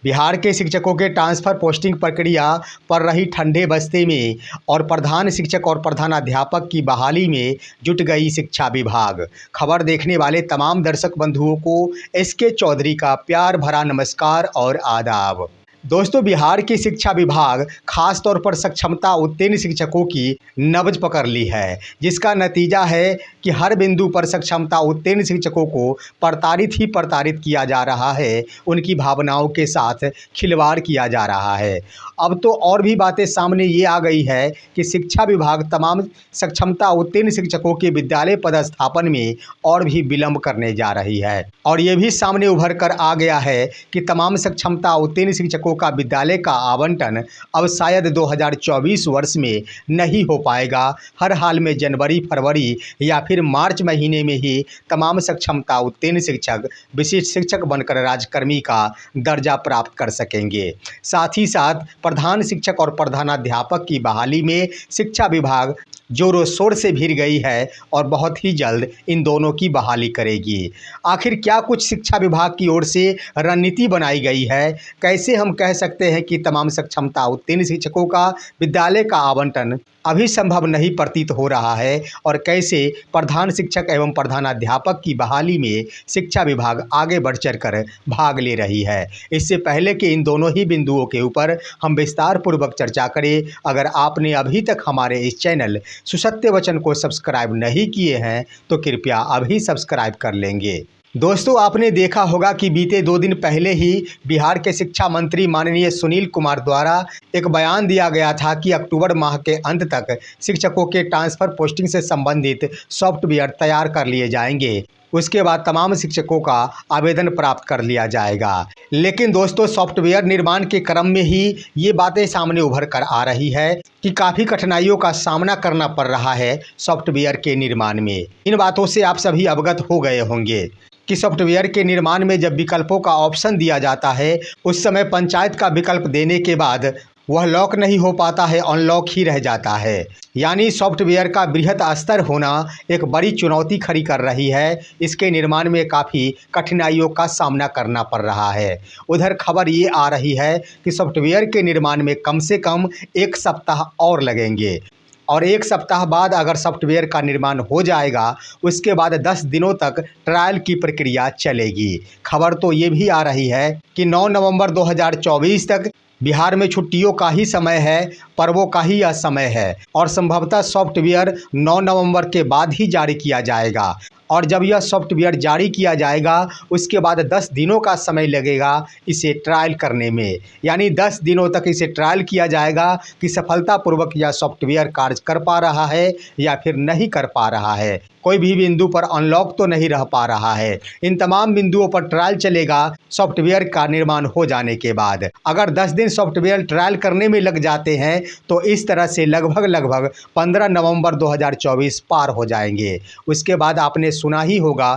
बिहार के शिक्षकों के ट्रांसफ़र पोस्टिंग प्रक्रिया पर रही ठंडे बस्ते में और प्रधान शिक्षक और प्रधानाध्यापक की बहाली में जुट गई शिक्षा विभाग। खबर देखने वाले तमाम दर्शक बंधुओं को एसके चौधरी का प्यार भरा नमस्कार और आदाब। दोस्तों, बिहार की शिक्षा विभाग खास तौर पर सक्षमता उत्तीर्ण शिक्षकों की नब्ज पकड़ ली है, जिसका नतीजा है कि हर बिंदु पर सक्षमता उत्तीर्ण शिक्षकों को प्रताड़ित किया जा रहा है, उनकी भावनाओं के साथ खिलवाड़ किया जा रहा है। अब तो और भी बातें सामने ये आ गई है कि शिक्षा विभाग तमाम सक्षमता उत्तीर्ण शिक्षकों के विद्यालय पदस्थापन में और भी विलंब करने जा रही है और ये भी सामने उभर कर आ गया है कि तमाम सक्षमता उत्तीर्ण शिक्षकों का विद्यालय का आवंटन अब शायद 2024 वर्ष में नहीं हो पाएगा। हर हाल में जनवरी, फरवरी या फिर मार्च महीने में ही तमाम सक्षमता उत्तीर्ण शिक्षक विशिष्ट शिक्षक बनकर राज्यकर्मी का दर्जा प्राप्त कर सकेंगे। साथ ही साथ प्रधान शिक्षक और प्रधानाध्यापक की बहाली में शिक्षा विभाग जोरों शोर से भिड़ गई है और बहुत ही जल्द इन दोनों की बहाली करेगी। आखिर क्या कुछ शिक्षा विभाग की ओर से रणनीति बनाई गई है? कैसे हम कह सकते हैं कि तमाम सक्षमता उत्तीर्ण शिक्षकों का विद्यालय का आवंटन अभी संभव नहीं प्रतीत हो रहा है और कैसे प्रधान शिक्षक एवं प्रधानाध्यापक की बहाली में शिक्षा विभाग आगे बढ़ चढ़कर भाग ले रही है? इससे पहले कि इन दोनों ही बिंदुओं के ऊपर हम विस्तार पूर्वक चर्चा करें, अगर आपने अभी तक हमारे इस चैनल सुसत्य वचन को सब्सक्राइब नहीं किए हैं तो कृपया अभी सब्सक्राइब कर लेंगे। दोस्तों, आपने देखा होगा कि बीते 2 दिन पहले ही बिहार के शिक्षा मंत्री माननीय सुनील कुमार द्वारा एक बयान दिया गया था कि अक्टूबर माह के अंत तक शिक्षकों के ट्रांसफ़र पोस्टिंग से संबंधित सॉफ्टवेयर तैयार कर लिए जाएंगे। उसके बाद तमाम शिक्षकों का आवेदन प्राप्त कर लिया जाएगा। लेकिन दोस्तों, सॉफ्टवेयर निर्माण के क्रम में ही ये बातें सामने उभर कर आ रही है कि काफ़ी कठिनाइयों का सामना करना पड़ रहा है सॉफ्टवेयर के निर्माण में। इन बातों से आप सभी अवगत हो गए होंगे कि सॉफ्टवेयर के निर्माण में जब विकल्पों का ऑप्शन दिया जाता है, उस समय पंचायत का विकल्प देने के बाद वह लॉक नहीं हो पाता है, अनलॉक ही रह जाता है। यानी सॉफ्टवेयर का बृहत स्तर होना एक बड़ी चुनौती खड़ी कर रही है। इसके निर्माण में काफ़ी कठिनाइयों का सामना करना पड़ रहा है। उधर खबर ये आ रही है कि सॉफ्टवेयर के निर्माण में कम से कम 1 सप्ताह और लगेंगे और 1 सप्ताह बाद अगर सॉफ्टवेयर का निर्माण हो जाएगा, उसके बाद 10 दिनों तक ट्रायल की प्रक्रिया चलेगी। खबर तो ये भी आ रही है कि 9 नवंबर 2024 तक बिहार में छुट्टियों का ही समय है, पर्वों का ही यह समय है और संभवतः सॉफ्टवेयर 9 नवंबर के बाद ही जारी किया जाएगा। और जब यह सॉफ्टवेयर जारी किया जाएगा, उसके बाद 10 दिनों का समय लगेगा इसे ट्रायल करने में। यानी 10 दिनों तक इसे ट्रायल किया जाएगा कि सफलतापूर्वक यह सॉफ्टवेयर कार्य कर पा रहा है या फिर नहीं कर पा रहा है, कोई भी बिंदु पर अनलॉक तो नहीं रह पा रहा है। इन तमाम बिंदुओं पर ट्रायल चलेगा सॉफ्टवेयर का निर्माण हो जाने के बाद। अगर 10 दिन सॉफ्टवेयर ट्रायल करने में लग जाते हैं तो इस तरह से लगभग 15 नवंबर 2024 पार हो जाएंगे। उसके बाद आपने सुना ही होगा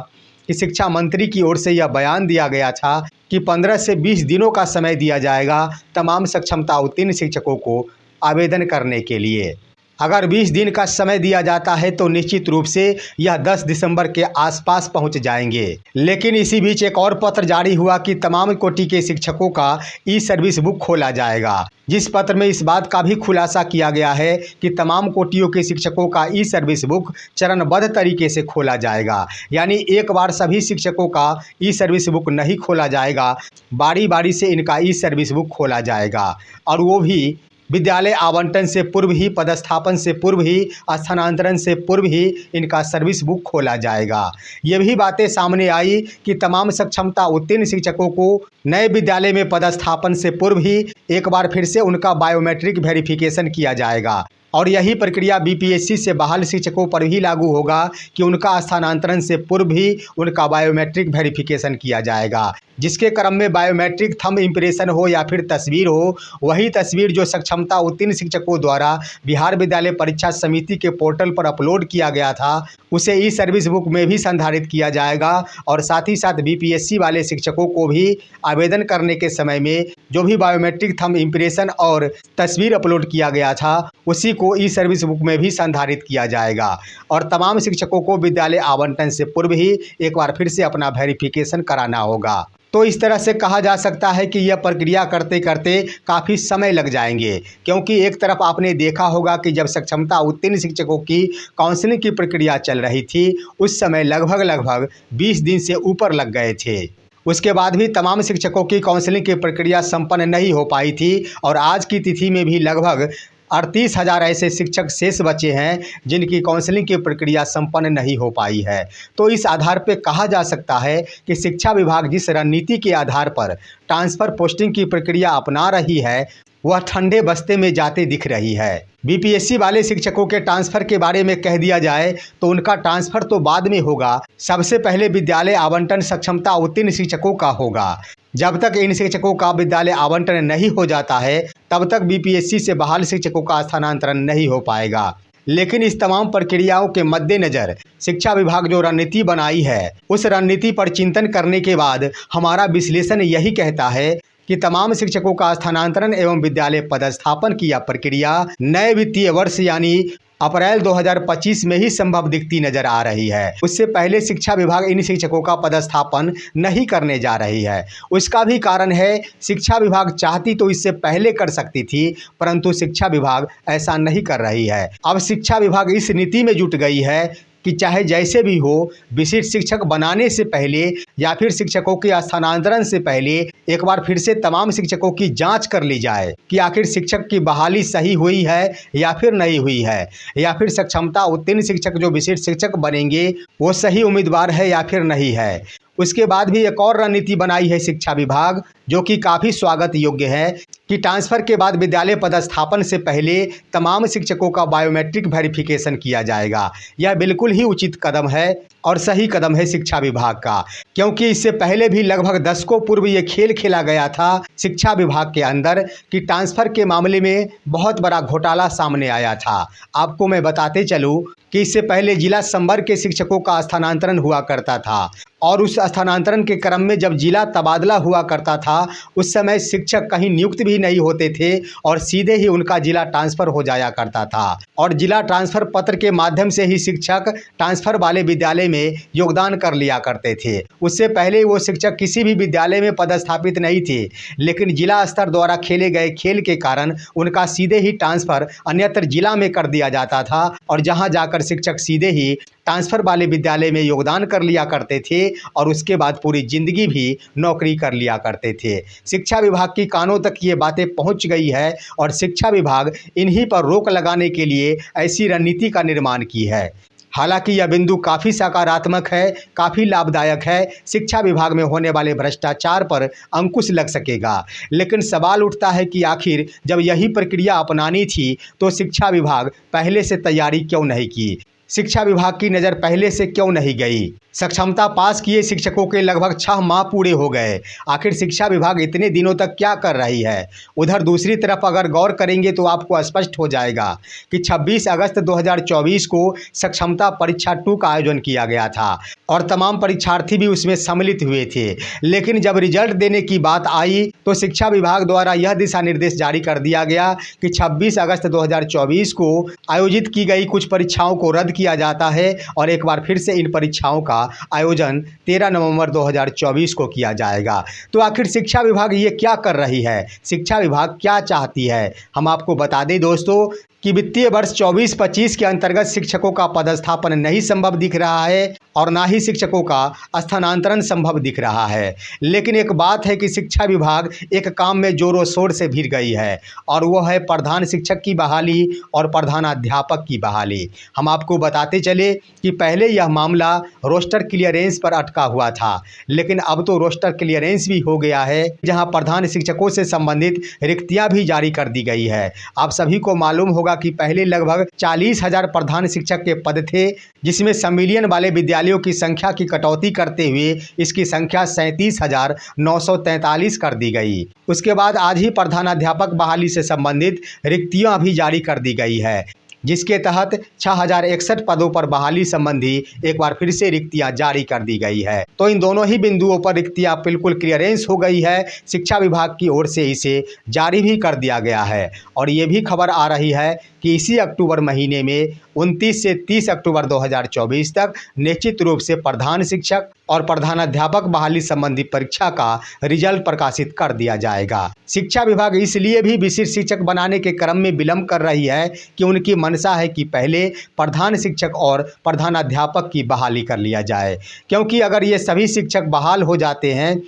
कि शिक्षा मंत्री की ओर से यह बयान दिया गया था कि 15 से 20 दिनों का समय दिया जाएगा तमाम सक्षमता उत्तीर्ण शिक्षकों को आवेदन करने के लिए। अगर 20 दिन का समय दिया जाता है तो निश्चित रूप से यह 10 दिसंबर के आसपास पहुंच जाएंगे। लेकिन इसी बीच एक और पत्र जारी हुआ कि तमाम कोटि के शिक्षकों का ई सर्विस बुक खोला जाएगा, जिस पत्र में इस बात का भी खुलासा किया गया है कि तमाम कोटियों के शिक्षकों का ई सर्विस बुक चरणबद्ध तरीके से खोला जाएगा। यानी एक बार सभी शिक्षकों का ई सर्विस बुक नहीं खोला जाएगा, बारी बारी से इनका ई सर्विस बुक खोला जाएगा और वो भी विद्यालय आवंटन से पूर्व ही, पदस्थापन से पूर्व ही, स्थानांतरण से पूर्व ही इनका सर्विस बुक खोला जाएगा। ये भी बातें सामने आई कि तमाम सक्षमता उत्तीर्ण शिक्षकों को नए विद्यालय में पदस्थापन से पूर्व ही एक बार फिर से उनका बायोमेट्रिक वेरिफिकेशन किया जाएगा और यही प्रक्रिया बीपीएससी से बहाल शिक्षकों पर भी लागू होगा कि उनका स्थानांतरण से पूर्व भी उनका बायोमेट्रिक वेरिफिकेशन किया जाएगा, जिसके क्रम में बायोमेट्रिक थंब इम्प्रेशन हो या फिर तस्वीर हो, वही तस्वीर जो सक्षमता उत्तीर्ण शिक्षकों द्वारा बिहार विद्यालय परीक्षा समिति के पोर्टल पर अपलोड किया गया था, उसे ई सर्विस बुक में भी संधारित किया जाएगा। और साथ ही साथ बीपीएससी वाले शिक्षकों को भी आवेदन करने के समय में जो भी बायोमेट्रिक थंब इम्प्रेशन और तस्वीर अपलोड किया गया था, उसी को ई सर्विस बुक में भी संधारित किया जाएगा। और तमाम शिक्षकों को विद्यालय आवंटन से पूर्व ही एक बार फिर से अपना वेरिफिकेशन कराना होगा। तो इस तरह से कहा जा सकता है कि यह प्रक्रिया करते करते काफ़ी समय लग जाएंगे, क्योंकि एक तरफ आपने देखा होगा कि जब सक्षमता उत्तीर्ण शिक्षकों की काउंसलिंग की प्रक्रिया चल रही थी उस समय लगभग 20 दिन से ऊपर लग गए थे। उसके बाद भी तमाम शिक्षकों की काउंसलिंग की प्रक्रिया संपन्न नहीं हो पाई थी और आज की तिथि में भी लगभग 38,000 ऐसे शिक्षक शेष बचे हैं जिनकी काउंसलिंग की प्रक्रिया संपन्न नहीं हो पाई है। तो इस आधार पर कहा जा सकता है कि शिक्षा विभाग जिस रणनीति के आधार पर ट्रांसफ़र पोस्टिंग की प्रक्रिया अपना रही है वह ठंडे बस्ते में जाते दिख रही है। बीपीएससी वाले शिक्षकों के ट्रांसफ़र के बारे में कह दिया जाए तो उनका ट्रांसफ़र तो बाद में होगा, सबसे पहले विद्यालय आवंटन सक्षमता उत्तीर्ण शिक्षकों का होगा। जब तक इन शिक्षकों का विद्यालय आवंटन नहीं हो जाता है तब तक बीपीएससी से बहाल शिक्षकों का स्थानांतरण नहीं हो पाएगा। लेकिन इस तमाम प्रक्रियाओं के मद्देनज़र शिक्षा विभाग जो रणनीति बनाई है उस रणनीति पर चिंतन करने के बाद हमारा विश्लेषण यही कहता है कि तमाम शिक्षकों का स्थानांतरण एवं विद्यालय पदस्थापन की यह प्रक्रिया नए वित्तीय वर्ष यानी अप्रैल 2025 में ही संभव दिखती नजर आ रही है। उससे पहले शिक्षा विभाग इन शिक्षकों का पदस्थापन नहीं करने जा रही है। उसका भी कारण है, शिक्षा विभाग चाहती तो इससे पहले कर सकती थी, परंतु शिक्षा विभाग ऐसा नहीं कर रही है। अब शिक्षा विभाग इस नीति में जुट गई है कि चाहे जैसे भी हो विशिष्ट शिक्षक बनाने से पहले या फिर शिक्षकों के स्थानांतरण से पहले एक बार फिर से तमाम शिक्षकों की जांच कर ली जाए कि आखिर शिक्षक की बहाली सही हुई है या फिर नहीं हुई है, या फिर सक्षमता उत्तीर्ण शिक्षक जो विशिष्ट शिक्षक बनेंगे वो सही उम्मीदवार है या फिर नहीं है। उसके बाद भी एक और रणनीति बनाई है शिक्षा विभाग जो कि काफ़ी स्वागत योग्य है कि ट्रांसफ़र के बाद विद्यालय पदस्थापन से पहले तमाम शिक्षकों का बायोमेट्रिक वेरिफिकेशन किया जाएगा। यह बिल्कुल ही उचित कदम है और सही कदम है शिक्षा विभाग का, क्योंकि इससे पहले भी लगभग दशकों पूर्व ये खेल खेला गया था शिक्षा विभाग के अंदर कि ट्रांसफ़र के मामले में बहुत बड़ा घोटाला सामने आया था। आपको मैं बताते चलूँ कि इससे पहले जिला संवर्ग के शिक्षकों का स्थानांतरण हुआ करता था और उस स्थानांतरण के क्रम में जब जिला तबादला हुआ करता था उस समय शिक्षक कहीं नियुक्त भी नहीं होते थे और सीधे ही उनका जिला ट्रांसफ़र हो जाया करता था और जिला ट्रांसफ़र पत्र के माध्यम से ही शिक्षक ट्रांसफ़र वाले विद्यालय में योगदान कर लिया करते थे। उससे पहले वो शिक्षक किसी भी विद्यालय में पदस्थापित नहीं थे, लेकिन जिला स्तर द्वारा खेले गए खेल के कारण उनका सीधे ही ट्रांसफ़र अन्यत्र जिला में कर दिया जाता था और जहाँ जाकर शिक्षक सीधे ही ट्रांसफ़र वाले विद्यालय में योगदान कर लिया करते थे और उसके बाद पूरी ज़िंदगी भी नौकरी कर लिया करते थे। शिक्षा विभाग की कानों तक ये बातें पहुंच गई है और शिक्षा विभाग इन्हीं पर रोक लगाने के लिए ऐसी रणनीति का निर्माण की है। हालांकि यह बिंदु काफ़ी सकारात्मक है, काफ़ी लाभदायक है, शिक्षा विभाग में होने वाले भ्रष्टाचार पर अंकुश लग सकेगा। लेकिन सवाल उठता है कि आखिर जब यही प्रक्रिया अपनानी थी तो शिक्षा विभाग पहले से तैयारी क्यों नहीं की, शिक्षा विभाग की नज़र पहले से क्यों नहीं गई। सक्षमता पास किए शिक्षकों के लगभग 6 माह पूरे हो गए, आखिर शिक्षा विभाग इतने दिनों तक क्या कर रही है। उधर दूसरी तरफ अगर गौर करेंगे तो आपको स्पष्ट हो जाएगा कि 26 अगस्त 2024 को सक्षमता परीक्षा 2 का आयोजन किया गया था और तमाम परीक्षार्थी भी उसमें सम्मिलित हुए थे। लेकिन जब रिजल्ट देने की बात आई तो शिक्षा विभाग द्वारा यह दिशा निर्देश जारी कर दिया गया कि 26 अगस्त 2024 को आयोजित की गई कुछ परीक्षाओं को रद्द किया जाता है और एक बार फिर से इन परीक्षाओं का आयोजन 13 नवंबर 2024 को किया जाएगा। तो आखिर शिक्षा विभाग ये क्या कर रही है, शिक्षा विभाग क्या चाहती है, हम आपको बता दें दोस्तों कि वित्तीय वर्ष 24-25 के अंतर्गत शिक्षकों का पदस्थापन नहीं संभव दिख रहा है और ना ही शिक्षकों का स्थानांतरण संभव दिख रहा है। लेकिन एक बात है कि शिक्षा विभाग एक काम में जोरों शोर से भिड़ गई है और वो है प्रधान शिक्षक की बहाली और प्रधानाध्यापक की बहाली। हम आपको बताते चले कि पहले यह मामला रोस्टर क्लियरेंस पर अटका हुआ था, लेकिन अब तो रोस्टर क्लियरेंस भी हो गया है जहाँ प्रधान शिक्षकों से संबंधित रिक्तियाँ भी जारी कर दी गई है। आप सभी को मालूम होगा कि पहले लगभग 40,000 प्रधान शिक्षक के पद थे, जिसमें संविलियन वाले विद्यालयों की संख्या की कटौती करते हुए इसकी संख्या 37,943 कर दी गई। उसके बाद आज ही प्रधानाध्यापक बहाली से संबंधित रिक्तियां भी जारी कर दी गई है, जिसके तहत 6061 पदों पर बहाली संबंधी एक बार फिर से रिक्तियां जारी कर दी गई है। तो इन दोनों ही बिंदुओं पर रिक्तियां बिल्कुल क्लियरेंस हो गई है, शिक्षा विभाग की ओर से इसे जारी भी कर दिया गया है। और ये भी खबर आ रही है कि इसी अक्टूबर महीने में 29 से 30 अक्टूबर 2024 तक निश्चित रूप से प्रधान शिक्षक और प्रधानाध्यापक बहाली संबंधी परीक्षा का रिजल्ट प्रकाशित कर दिया जाएगा। शिक्षा विभाग इसलिए भी विशिष्ट शिक्षक बनाने के क्रम में विलंब कर रही है कि उनकी मंशा है कि पहले प्रधान शिक्षक और प्रधानाध्यापक की बहाली कर लिया जाए, क्योंकि अगर ये सभी शिक्षक बहाल हो जाते हैं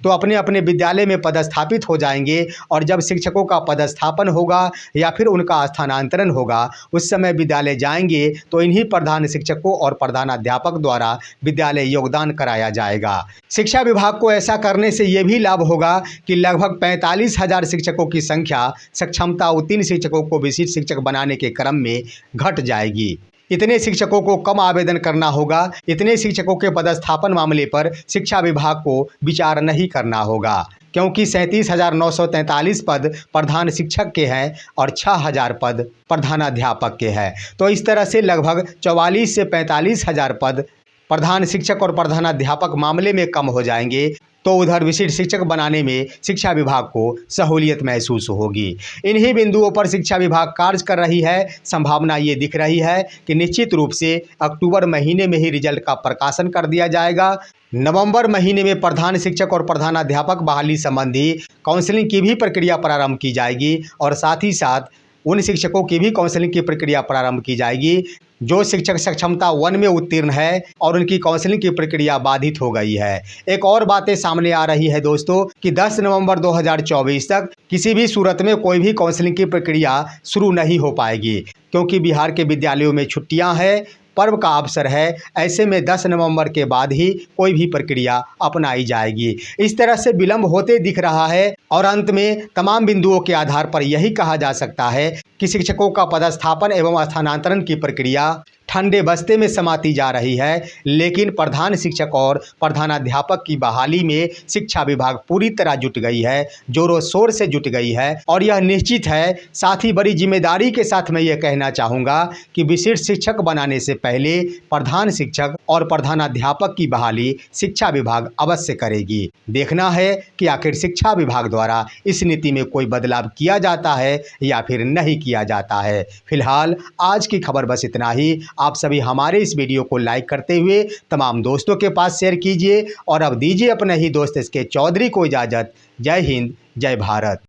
तो अपने अपने विद्यालय में पदस्थापित हो जाएंगे और जब शिक्षकों का पदस्थापन होगा या फिर उनका स्थानांतरण होगा उस समय विद्यालय जाएंगे तो इन्हीं प्रधान शिक्षकों और प्रधानाध्यापक द्वारा विद्यालय योगदान कराया जाएगा। शिक्षा विभाग को ऐसा करने से ये भी लाभ होगा कि लगभग 45,000 शिक्षकों की संख्या सक्षमता उत्तीर्ण शिक्षकों को विशिष्ट शिक्षक बनाने के क्रम में घट जाएगी। इतने शिक्षकों को कम आवेदन करना होगा। इतने शिक्षकों के पदस्थापन मामले पर शिक्षा विभाग को विचार नहीं करना होगा, क्योंकि 37,943 पद प्रधान शिक्षक के हैं और 6,000 पद प्रधानाध्यापक के हैं। तो इस तरह से लगभग 44 से 45,000 पद प्रधान शिक्षक और प्रधानाध्यापक मामले में कम हो जाएंगे, तो उधर विशिष्ट शिक्षक बनाने में शिक्षा विभाग को सहूलियत महसूस होगी। इन्हीं बिंदुओं पर शिक्षा विभाग कार्य कर रही है। संभावना ये दिख रही है कि निश्चित रूप से अक्टूबर महीने में ही रिजल्ट का प्रकाशन कर दिया जाएगा। नवंबर महीने में प्रधान शिक्षक और प्रधानाध्यापक बहाली संबंधी काउंसलिंग की भी प्रक्रिया प्रारंभ की जाएगी और साथ ही साथ उन शिक्षकों की भी काउंसलिंग की प्रक्रिया प्रारंभ की जाएगी जो शिक्षक सक्षमता 1 में उत्तीर्ण है और उनकी काउंसलिंग की प्रक्रिया बाधित हो गई है। एक और बातें सामने आ रही है दोस्तों कि 10 नवंबर 2024 तक किसी भी सूरत में कोई भी काउंसलिंग की प्रक्रिया शुरू नहीं हो पाएगी, क्योंकि बिहार के विद्यालयों में छुट्टियां हैं, पर्व का अवसर है। ऐसे में 10 नवंबर के बाद ही कोई भी प्रक्रिया अपनाई जाएगी। इस तरह से विलंब होते दिख रहा है और अंत में तमाम बिंदुओं के आधार पर यही कहा जा सकता है कि शिक्षकों का पदस्थापन एवं स्थानांतरण की प्रक्रिया ठंडे बस्ते में समाती जा रही है, लेकिन प्रधान शिक्षक और प्रधानाध्यापक की बहाली में शिक्षा विभाग पूरी तरह जुट गई है, जोरों शोर से जुट गई है। और यह निश्चित है, साथ ही बड़ी जिम्मेदारी के साथ मैं ये कहना चाहूँगा कि विशिष्ट शिक्षक बनाने से पहले प्रधान शिक्षक और प्रधानाध्यापक की बहाली शिक्षा विभाग अवश्य करेगी। देखना है कि आखिर शिक्षा विभाग द्वारा इस नीति में कोई बदलाव किया जाता है या फिर नहीं किया जाता है। फिलहाल आज की खबर बस इतना ही। आप सभी हमारे इस वीडियो को लाइक करते हुए तमाम दोस्तों के पास शेयर कीजिए और अब दीजिए अपने ही दोस्त SK चौधरी को इजाज़त। जय हिंद, जय भारत।